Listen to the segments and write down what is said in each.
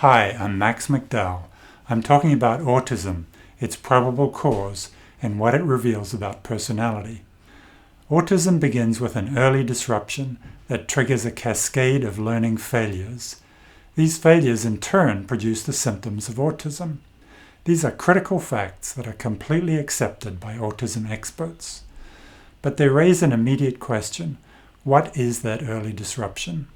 Hi, I'm Max McDowell. I'm talking about autism, its probable cause, and what it reveals about personality. Autism begins with an early disruption that triggers a cascade of learning failures. These failures in turn produce the symptoms of autism. These are critical facts that are completely accepted by autism experts. But they raise an immediate question: what is that early disruption?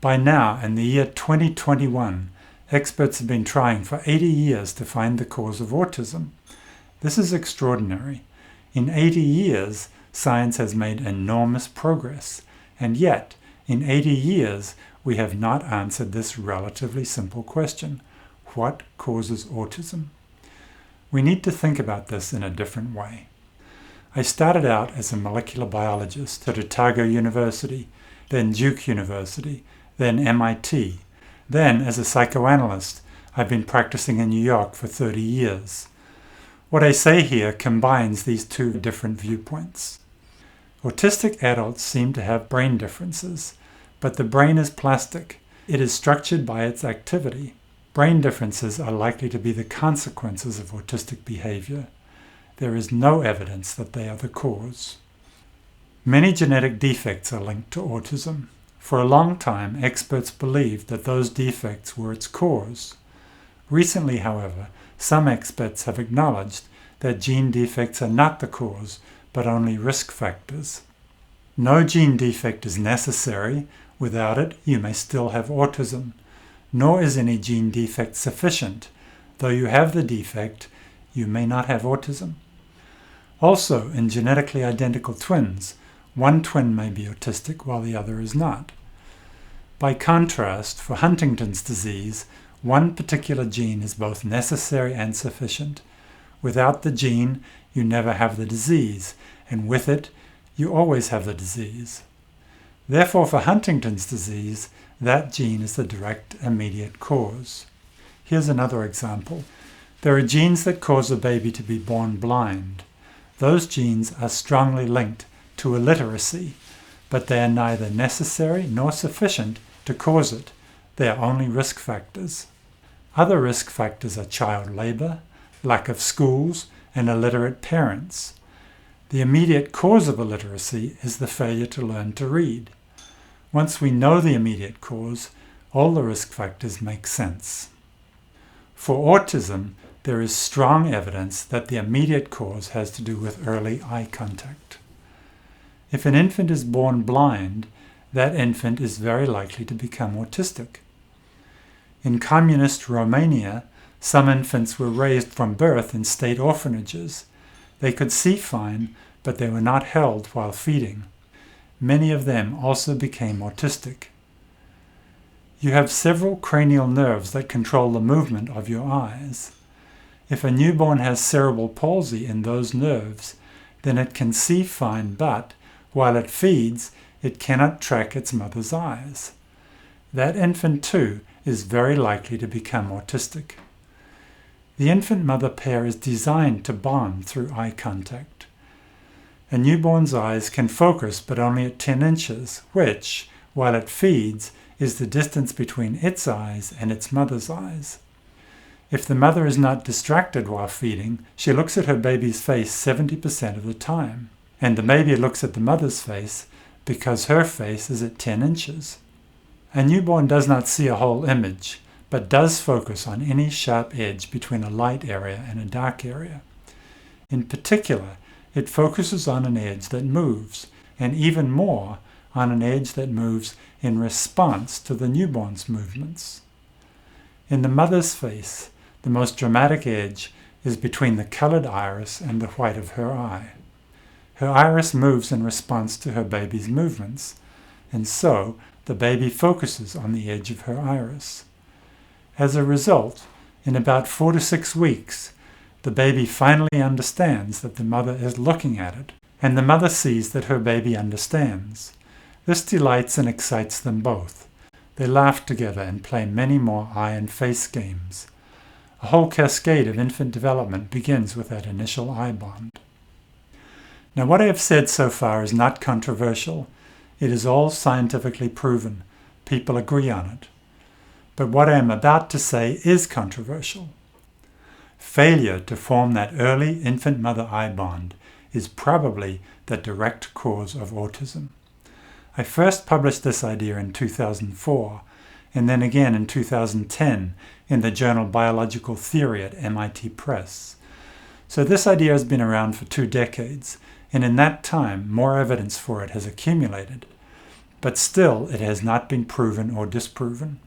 By now, in the year 2021, experts have been trying for 80 years to find the cause of autism. This is extraordinary. In 80 years, science has made enormous progress, and yet, in 80 years, we have not answered this relatively simple question: what causes autism? We need to think about this in a different way. I started out as a molecular biologist at Otago University, then Duke University, then MIT. Then, as a psychoanalyst, I've been practicing in New York for 30 years. What I say here combines these two different viewpoints. Autistic adults seem to have brain differences, but the brain is plastic. It is structured by its activity. Brain differences are likely to be the consequences of autistic behavior. There is no evidence that they are the cause. Many genetic defects are linked to autism. For a long time, experts believed that those defects were its cause. Recently, however, some experts have acknowledged that gene defects are not the cause, but only risk factors. No gene defect is necessary. Without it, you may still have autism. Nor is any gene defect sufficient. Though you have the defect, you may not have autism. Also, in genetically identical twins, one twin may be autistic while the other is not. By contrast, for Huntington's disease, one particular gene is both necessary and sufficient. Without the gene, you never have the disease, and with it, you always have the disease. Therefore, for Huntington's disease, that gene is the direct, immediate cause. Here's another example. There are genes that cause a baby to be born blind. Those genes are strongly linked to illiteracy, but they are neither necessary nor sufficient to cause it. They are only risk factors. Other risk factors are child labor, lack of schools, and illiterate parents. The immediate cause of illiteracy is the failure to learn to read. Once we know the immediate cause, all the risk factors make sense. For autism, there is strong evidence that the immediate cause has to do with early eye contact. If an infant is born blind, that infant is very likely to become autistic. In communist Romania, some infants were raised from birth in state orphanages. They could see fine, but they were not held while feeding. Many of them also became autistic. You have several cranial nerves that control the movement of your eyes. If a newborn has cerebral palsy in those nerves, then it can see fine, but while it feeds, it cannot track its mother's eyes. That infant, too, is very likely to become autistic. The infant-mother pair is designed to bond through eye contact. A newborn's eyes can focus but only at 10 inches, which, while it feeds, is the distance between its eyes and its mother's eyes. If the mother is not distracted while feeding, she looks at her baby's face 70% of the time, and the baby looks at the mother's face because her face is at 10 inches. A newborn does not see a whole image, but does focus on any sharp edge between a light area and a dark area. In particular, it focuses on an edge that moves, and even more on an edge that moves in response to the newborn's movements. In the mother's face, the most dramatic edge is between the colored iris and the white of her eye. Her iris moves in response to her baby's movements, and so the baby focuses on the edge of her iris. As a result, in about 4 to 6 weeks, the baby finally understands that the mother is looking at it, and the mother sees that her baby understands. This delights and excites them both. They laugh together and play many more eye and face games. A whole cascade of infant development begins with that initial eye bond. Now, what I have said so far is not controversial. It is all scientifically proven. People agree on it. but what I am about to say is controversial. Failure to form that early infant-mother-eye bond is probably the direct cause of autism. I first published this idea in 2004, and then again in 2010 in the journal Biological Theory at MIT Press. So this idea has been around for 2 decades, and in that time more evidence for it has accumulated. But still it has not been proven or disproven.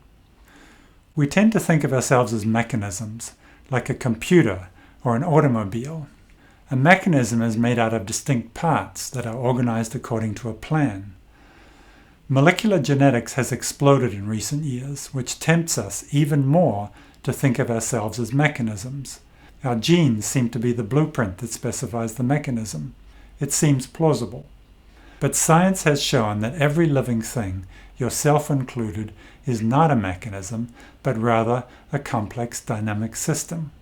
We tend to think of ourselves as mechanisms, like a computer or an automobile. A mechanism is made out of distinct parts that are organized according to a plan. Molecular genetics has exploded in recent years, which tempts us even more to think of ourselves as mechanisms. Our genes seem to be the blueprint that specifies the mechanism. It seems plausible. But science has shown that every living thing, yourself included, is not a mechanism, but rather a complex dynamic system.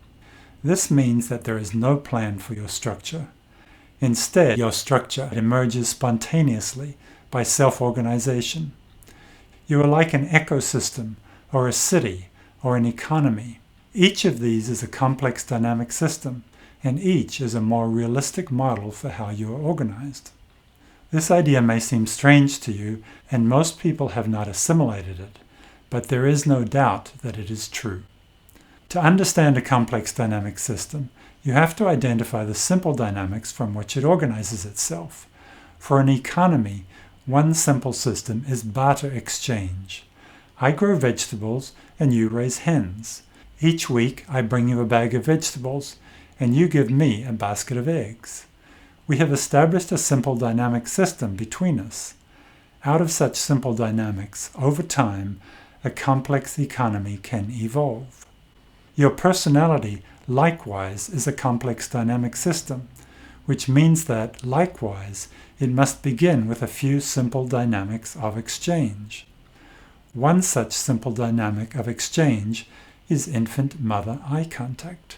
This means that there is no plan for your structure. Instead, your structure emerges spontaneously by self-organization. You are like an ecosystem, or a city, or an economy. Each of these is a complex dynamic system, and each is a more realistic model for how you are organized. This idea may seem strange to you, and most people have not assimilated it, but there is no doubt that it is true. To understand a complex dynamic system, you have to identify the simple dynamics from which it organizes itself. For an economy, one simple system is barter exchange. I grow vegetables and you raise hens. Each week I bring you a bag of vegetables and you give me a basket of eggs. We have established a simple dynamic system between us. Out of such simple dynamics, over time, a complex economy can evolve. Your personality, likewise, is a complex dynamic system, which means that, likewise, it must begin with a few simple dynamics of exchange. One such simple dynamic of exchange is infant-mother eye contact.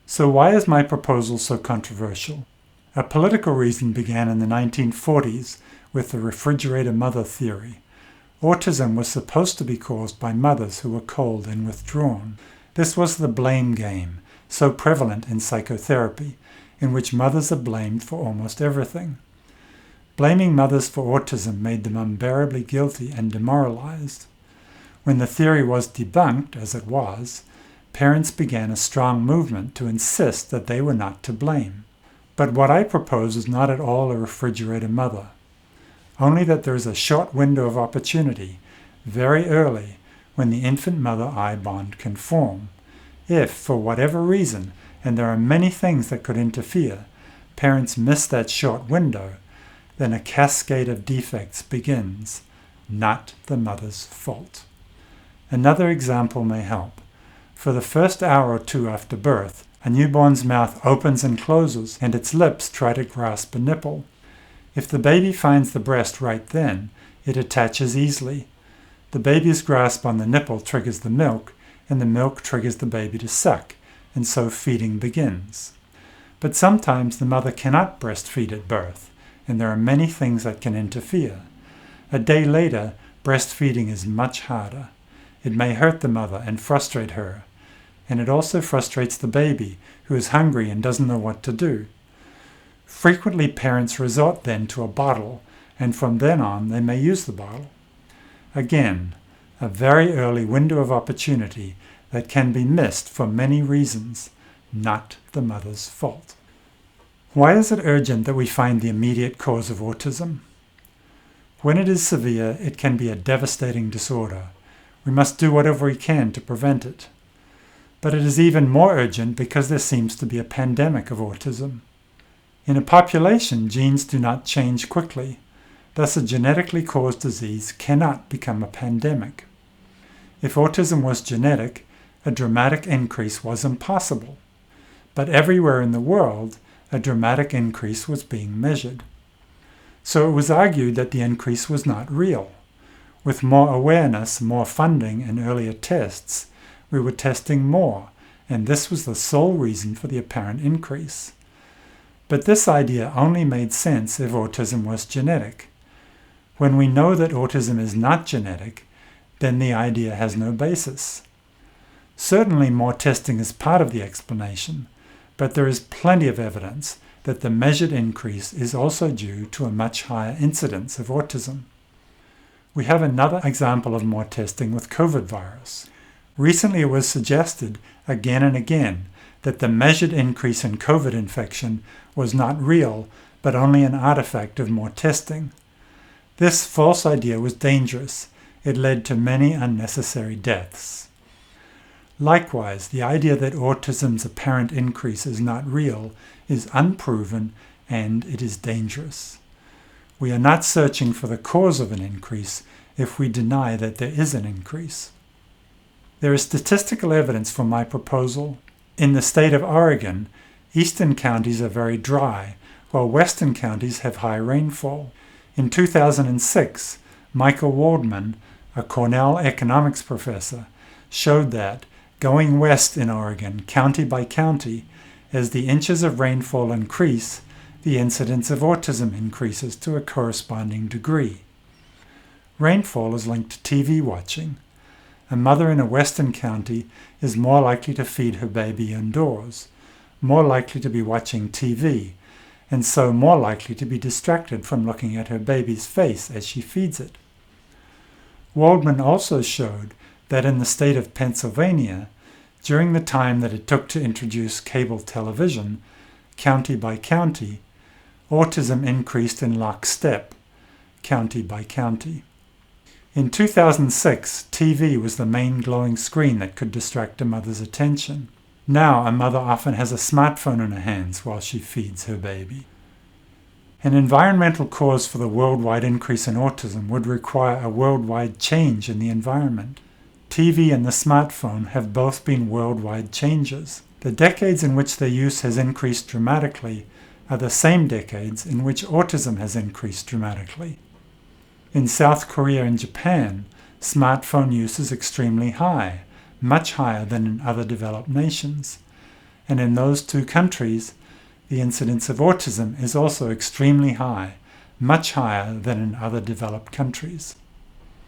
So why is my proposal so controversial? A political reason began in the 1940s with the refrigerator mother theory. Autism was supposed to be caused by mothers who were cold and withdrawn. This was the blame game, so prevalent in psychotherapy, in which mothers are blamed for almost everything. Blaming mothers for autism made them unbearably guilty and demoralized. When the theory was debunked, as it was, parents began a strong movement to insist that they were not to blame. But what I propose is not at all a refrigerator mother, only that there is a short window of opportunity, very early, when the infant-mother eye bond can form. If, for whatever reason, and there are many things that could interfere, parents miss that short window, then a cascade of defects begins, not the mother's fault. Another example may help. For the first hour or 2 after birth, a newborn's mouth opens and closes, and its lips try to grasp a nipple. If the baby finds the breast right then, it attaches easily. The baby's grasp on the nipple triggers the milk, and the milk triggers the baby to suck, and so feeding begins. But sometimes the mother cannot breastfeed at birth, and there are many things that can interfere. A day later, breastfeeding is much harder. It may hurt the mother and frustrate her, and it also frustrates the baby, who is hungry and doesn't know what to do. Frequently parents resort then to a bottle, and from then on they may use the bottle. Again, a very early window of opportunity that can be missed for many reasons, not the mother's fault. Why is it urgent that we find the immediate cause of autism? When it is severe, it can be a devastating disorder. We must do whatever we can to prevent it. But it is even more urgent because there seems to be a pandemic of autism. In a population, genes do not change quickly. Thus, a genetically caused disease cannot become a pandemic. If autism was genetic, a dramatic increase was impossible. But everywhere in the world, a dramatic increase was being measured. So it was argued that the increase was not real. With more awareness, more funding, and earlier tests, we were testing more, and this was the sole reason for the apparent increase. But this idea only made sense if autism was genetic. When we know that autism is not genetic, then the idea has no basis. Certainly more testing is part of the explanation, but there is plenty of evidence that the measured increase is also due to a much higher incidence of autism. We have another example of more testing with COVID virus. Recently it was suggested again and again that the measured increase in COVID infection was not real, but only an artifact of more testing. This false idea was dangerous. It led to many unnecessary deaths. Likewise, the idea that autism's apparent increase is not real is unproven and it is dangerous. We are not searching for the cause of an increase if we deny that there is an increase. There is statistical evidence for my proposal. In the state of Oregon, eastern counties are very dry, while western counties have high rainfall. In 2006, Michael Waldman, a Cornell economics professor, showed that, going west in Oregon, county by county, as the inches of rainfall increase, the incidence of autism increases to a corresponding degree. Rainfall is linked to TV watching. A mother in a western county is more likely to feed her baby indoors, more likely to be watching TV, and so more likely to be distracted from looking at her baby's face as she feeds it. Waldman also showed that in the state of Pennsylvania, during the time that it took to introduce cable television, county by county, autism increased in lockstep, county by county. In 2006, TV was the main glowing screen that could distract a mother's attention. Now, a mother often has a smartphone in her hands while she feeds her baby. An environmental cause for the worldwide increase in autism would require a worldwide change in the environment. TV and the smartphone have both been worldwide changes. The decades in which their use has increased dramatically are the same decades in which autism has increased dramatically. In South Korea and Japan, smartphone use is extremely high, much higher than in other developed nations. And in those two countries, the incidence of autism is also extremely high, much higher than in other developed countries.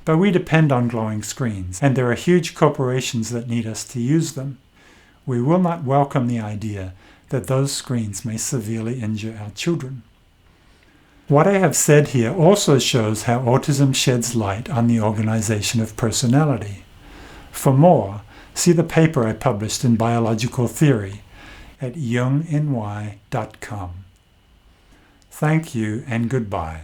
But we depend on glowing screens, and there are huge corporations that need us to use them. We will not welcome the idea that those screens may severely injure our children. What I have said here also shows how autism sheds light on the organization of personality. For more, see the paper I published in Biological Theory at jungny.com. Thank you and goodbye.